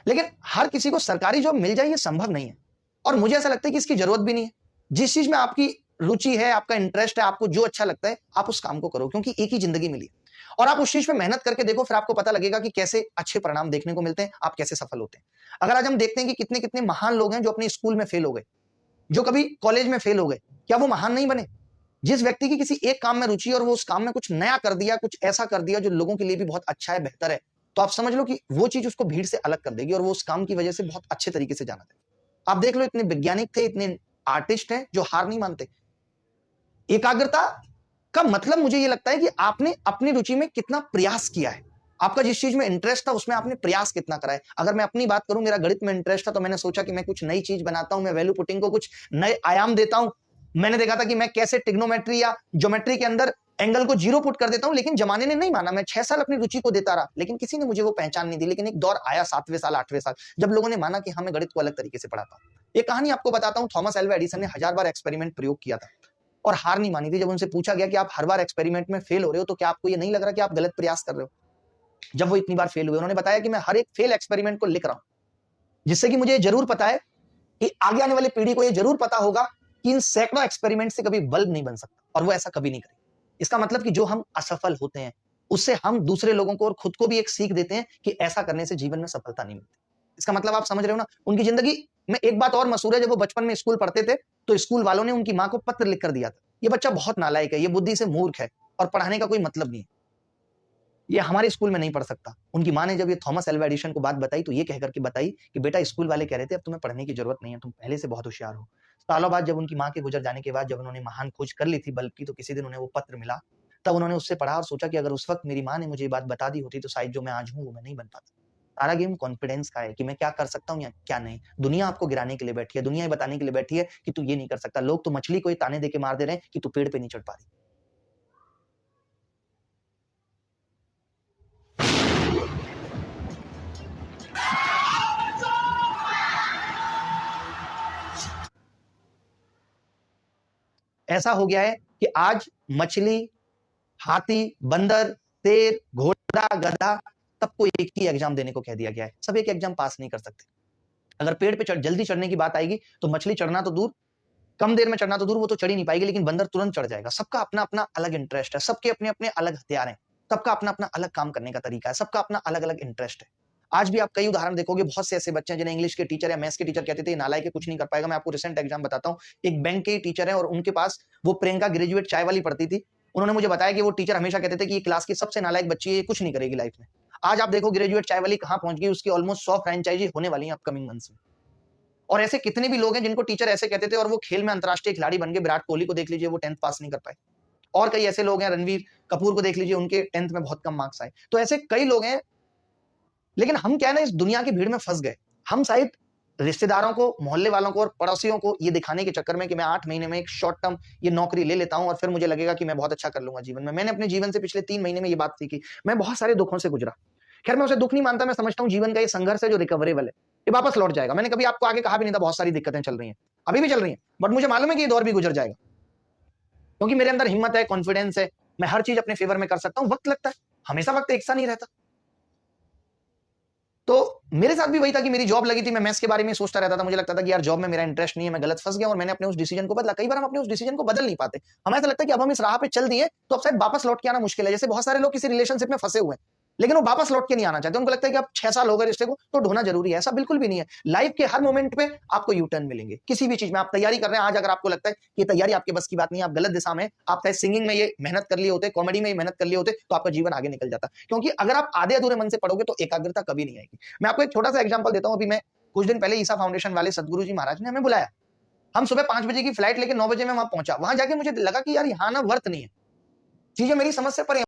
लेकिन हर किसी को सरकारी जॉब मिल जाए ये संभव नहीं है, और मुझे ऐसा लगता है कि इसकी जरूरत भी नहीं है। जिस चीज में आपकी रुचि है, आपका इंटरेस्ट है, आपको जो अच्छा लगता है, आप उस काम को करो, क्योंकि एक ही जिंदगी मिली है। और आप उस चीज पे मेहनत करके देखो, फिर आपको पता लगेगा कि कैसे अच्छे परिणाम देखने को मिलते हैं, आप कैसे सफल होते हैं। अगर आज हम देखते हैं कि कितने कितने महान लोग हैं जो अपने स्कूल में फेल हो गए, जो कभी कॉलेज में फेल हो गए, क्या वो महान नहीं बने? जिस व्यक्ति की किसी एक काम में रुचि है और वो उस काम में कुछ नया कर दिया, कुछ ऐसा कर दिया जो लोगों के लिए भी बहुत अच्छा है, बेहतर है, तो आप समझ लो कि वो चीज उसको भीड़ से अलग कर देगी और वो उस काम की वजह से बहुत अच्छे तरीके से जाना था। आप देख लो, इतने वैज्ञानिक थे, इतने आर्टिस्ट हैं जो हार नहीं मानते। एकाग्रता का मतलब मुझे ये लगता है कि आपने अपनी रुचि में कितना प्रयास किया है, आपका जिस चीज में इंटरेस्ट था उसमें आपने प्रयास कितना करा है। अगर मैं अपनी बात करूं, मेरा गणित में इंटरेस्ट था तो मैंने सोचा कि मैं कुछ नई चीज बनाता हूं, मैं वैल्यू पुटिंग को कुछ नए आयाम देता हूं। मैंने देखा था कि मैं कैसे ट्रिग्नोमेट्री या ज्योमेट्री के अंदर एंगल को 0 पुट कर देता हूं, लेकिन जमाने ने नहीं माना। मैं 6 साल अपनी रुचि को देता रहा, लेकिन किसी ने मुझे वो पहचान नहीं दी। लेकिन एक दौर आया 7वें साल 8वें साल, जब लोगों ने माना कि हाँ, मैं गणित को अलग तरीके से पढ़ाता हूं। एक कहानी आपको बताता हूं, थॉमस एल्वा एडिसन ने 1000 बार एक्सपेरिमेंट प्रयोग किया था और हार नहीं मानी थी। जब उनसे पूछा गया कि आप हर बार एक्सपेरिमेंट में फेल हो रहे हो, तो क्या आपको ये नहीं लग रहा कि आप गलत प्रयास कर रहे हो? जब वो इतनी बार फेल हुए, उन्होंने बताया कि मैं हर एक फेल एक्सपेरिमेंट को लिख रहा हूं, जिससे कि मुझे जरूर पता है कि आगे आने वाली पीढ़ी को यह जरूर पता होगा कि इन सैकड़ों एक्सपेरिमेंट से कभी बल्ब नहीं बन सकता, और वो ऐसा कभी नहीं करेंगे। इसका मतलब कि जो हम असफल होते हैं, उससे हम दूसरे लोगों को और खुद को भी एक सीख देते हैं कि ऐसा करने से जीवन में सफलता नहीं मिलती। इसका मतलब आप समझ रहे हो ना? उनकी जिंदगी में एक बात और मशहूर है, जब वो बचपन में स्कूल पढ़ते थे तो स्कूल वालों ने उनकी मां को पत्र लिख कर दिया था, ये बच्चा बहुत नालायक है, ये बुद्धि से मूर्ख है और पढ़ाने का कोई मतलब नहीं है, ये हमारे स्कूल में नहीं पढ़ सकता। उनकी मां ने जब ये थॉमस एल्वा एडिसन को बात बताई तो ये कहकर के बताई कि बेटा, स्कूल वाले कह रहे थे अब तुम्हें पढ़ने की जरूरत नहीं है, तुम पहले से बहुत होशियार हो। सालों बाद जब उनकी मां के गुजर जाने के बाद जब उन्होंने महान खोज कर ली थी बल्ब की, तो किसी दिन उन्हें वो पत्र मिला। तब उन्होंने उससे पढ़ा और सोचा कि अगर उस वक्त मेरी मां ने मुझे ये बात बता दी होती तो शायद जो मैं आज हूं वो मैं नहीं बन पाता। सारा गेम कॉन्फिडेंस का है कि मैं क्या कर सकता हूं या क्या नहीं। दुनिया आपको गिराने के लिए बैठी है, दुनिया ये बताने के लिए बैठी है कि तू ये नहीं कर सकता। लोग तो मछली को ये ताने देके मार दे रहे हैं कि तू पेड़ पे नहीं चढ़ पा रही। ऐसा हो गया है कि आज मछली, हाथी, बंदर, शेर, घोड़ा, गधा, सबको एक ही एग्जाम देने को कह दिया गया है। सब एक एग्जाम पास नहीं कर सकते। अगर पेड़ पे जल्दी चढ़ने की बात आएगी तो मछली चढ़ना तो दूर, कम देर में चढ़ना तो दूर, वो तो चढ़ ही नहीं पाएगी, लेकिन बंदर तुरंत चढ़ जाएगा। सबका अपना अपना अलग इंटरेस्ट है, सबके अपने अपने अलग हथियार हैं, सबका अपना अपना अलग काम करने का तरीका है, सबका अपना अलग अलग इंटरेस्ट है। आज भी आप कई उदाहरण देखोगे, बहुत से ऐसे बच्चे हैं जिन्हें इंग्लिश के टीचर या मैथ्स के टीचर कहते थे नालायक है, कुछ नहीं कर पाएगा। मैं आपको रिसेंट एग्जाम बताता हूँ। एक बैंक के टीचर है और उनके पास वो प्रियंका ग्रेजुएट चाय वाली पढ़ती थी। उन्होंने मुझे बताया कि वो टीचर हमेशा कहते थे कि ये क्लास की सबसे नालायक बच्ची है, ये कुछ नहीं करेगी लाइफ में। आज आप देखो ग्रेजुएट चाय वाली कहां पहुंच गई, उसकी ऑलमोस्ट 100 फ्रेंचाइजी होने वाली है अपकमिंग मंथ्स में। और ऐसे कितने भी लोग हैं जिनको टीचर ऐसे कहते थे और वो खेल में अंतरराष्ट्रीय खिलाड़ी बन गए। विराट कोहली को देख लीजिए, वो 10th पास नहीं कर पाए। और कई ऐसे लोग हैं, रणवीर कपूर को देख लीजिए, उनके 10th में बहुत कम मार्क्स आए। तो ऐसे कई लोग हैं, लेकिन हम क्या है ना, इस दुनिया की भीड़ में फंस गए। हम शायद रिश्तेदारों को, मोहल्ले वालों को और पड़ोसियों को ये दिखाने के चक्कर में कि मैं 8 महीने में एक शॉर्ट टर्म ये नौकरी ले लेता हूं और फिर मुझे लगेगा कि मैं बहुत अच्छा कर लूंगा जीवन में। मैंने अपने जीवन से पिछले 3 महीने में ये बात सीखी। मैं बहुत सारे दुखों से गुजरा। खैर, मैं उसे दुख नहीं मानता, मैं समझता हूँ जीवन का ये संघर्ष है जो रिकवरेबल है, ये वापस लौट जाएगा। मैंने कभी आपको आगे कहा भी नहीं था, बहुत सारी दिक्कतें चल रही हैं, अभी भी चल रही हैं, बट मुझे मालूम है कि ये दौर भी गुजर जाएगा, क्योंकि मेरे अंदर हिम्मत है, कॉन्फिडेंस है, मैं हर चीज अपने फेवर में कर सकता हूँ। वक्त लगता है, हमेशा वक्त एक सा नहीं रहता। तो मेरे साथ भी वही था कि मेरी जॉब लगी थी, मैं मैथ्स के बारे में सोचता रहता था, मुझे लगता था कि यार जॉब में मेरा इंटरेस्ट नहीं है, मैं गलत फंस गया और मैंने अपने उस डिसीजन को बदला। कई बार हम अपने उस डिसीजन को बदल नहीं पाते, हमें ऐसा लगता है कि अब हम इस राह पे चल दिए तो अब शायद वापस लौट के आना मुश्किल है। जैसे बहुत सारे लोग किसी रिलेशनशिप में फंसे हुए हैं, लेकिन वो वापस लौट के नहीं आना चाहते, उनको लगता है कि अब 6 साल हो गए रिश्ते को तो ढोना जरूरी है। ऐसा बिल्कुल भी नहीं है। लाइफ के हर मोमेंट पे आपको यू टर्न मिलेंगे। किसी भी चीज में आप तैयारी कर रहे हैं, आज अगर आपको लगता है कि तैयारी आपके बस की बात नहीं है, आप गलत दिशा में, आप चाहे सिंगिंग में ये मेहनत कर लिए होते, कॉमेडी में ये मेहनत कर लिए होते, तो आपका जीवन आगे निकल जाता। क्योंकि अगर आप आधे अधूरे मन से पढ़ोगे तो एकाग्रता कभी नहीं आएगी। मैं आपको एक छोटा सा एग्जांपल देता हूं। अभी मैं कुछ दिन पहले ईसा फाउंडेशन वाले सदगुरु जी महाराज ने हमें बुलाया। हम सुबह 5 बजे की फ्लाइट लेके 9 बजे मैं वहां पहुंचा। वहां जाके मुझे लगा कि यार यहाँ ना वर्थ नहीं है, चीजें मेरी समझ से परे।